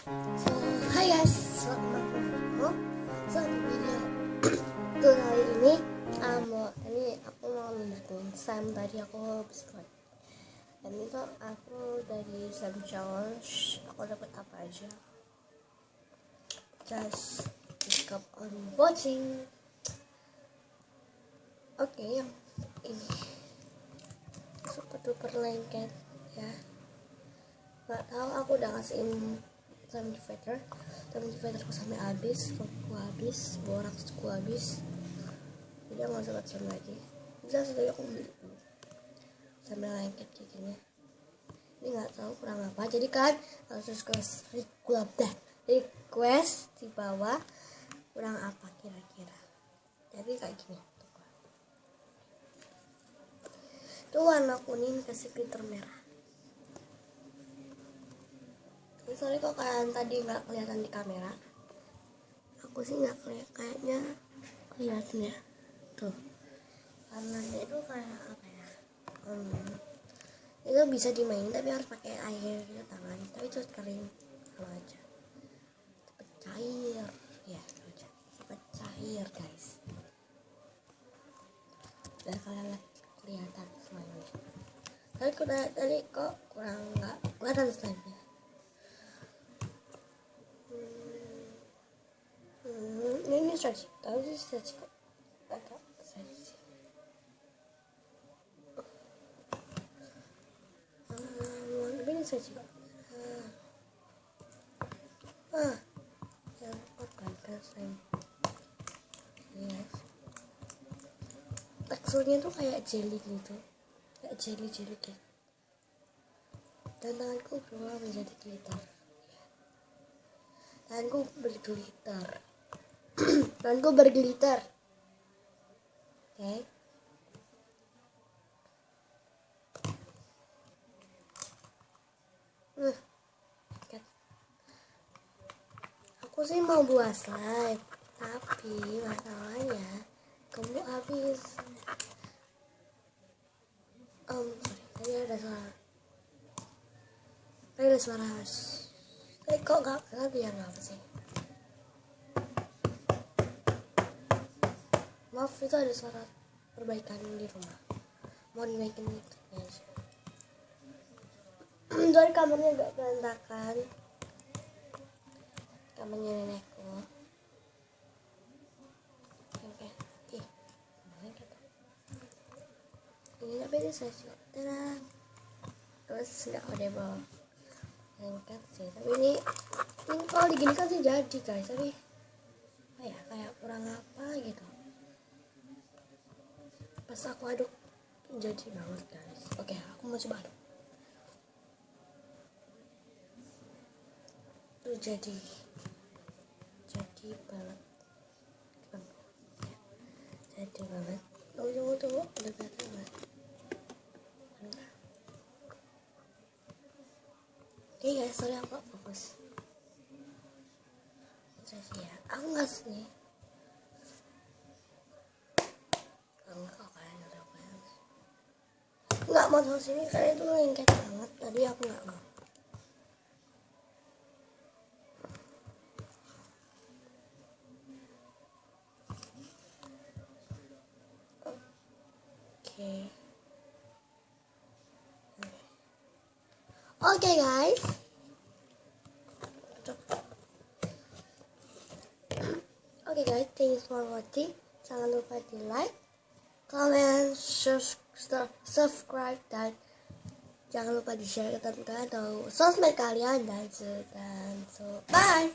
So, hai guys, selamat malam. So, di video kali ini, aku mau nunjukin Sam tadi aku habis buat. Dan itu aku dari Sam Challenge, aku dapat apa aja. Just keep on watching. Oke, yang ini super duper lengket ya. Gak tahu, aku udah ngasihin Sam Divider aku sampai habis, aku habis, boraksku habis, jadi nggak usah latihan lagi. Bisa sudah aku beli sambil lengket kayak gini. Ini nggak tahu kurang apa, jadi kan harus request di bawah kurang apa kira-kira. Jadi kayak gini tuh, warna kuning kasih glitter merah. Sorry kok kalian tadi nggak kelihatan di kamera, aku sih nggak kayaknya kelihatan ya tuh, warnanya itu kayak apa ya, itu bisa dimainin tapi harus pakai air gitu tangan, tapi cepet kering kalau aja, cepet cair ya, cepet cair guys, dan kalian kelihatan semuanya. Tadi kok kurang nggak kelihatan slide-nya. Ini stretch, tahu sih stretch kok, agak stretch. Ini stretch kok. Yang kan slime. Yes. Teksturnya tuh kayak jelly gitu, kayak jelly gitu. Dan tanganku berubah menjadi glitter. Tanganku berglitter. Tanganku berglitter. Oke. Aku sih mau buat slide, tapi masalahnya kamu habis. Sorry, tadi ada suara. Kok nggak tadi yang apa sih? Maaf, itu ada suara perbaikan di rumah. Mau dinaikin itu aja. Sorry, kamarnya agak berantakan. Kamarnya nenekku. Oke. Ini tapi ini saya terang. Terus nggak audible. Lengket sih, tapi ini kalau digini kan sih jadi guys, tapi apa ya, kayak kurang apa gitu. Pas aku aduk jadi banget guys. Oke, aku mau coba aduk. Tuh jadi banget. Jadi banget. Tunggu, udah kelihatan nggak? Oke guys, sorry aku gak fokus. Terus ya, aku nggak sih. Nggak mau tahu sini karena itu lengket banget. Tadi aku nggak mau. Oke guys. Oke guys, thanks for watching. Jangan lupa di like, comment, subscribe, dan jangan lupa di share ke teman-teman atau sosmed kalian, dan so bye.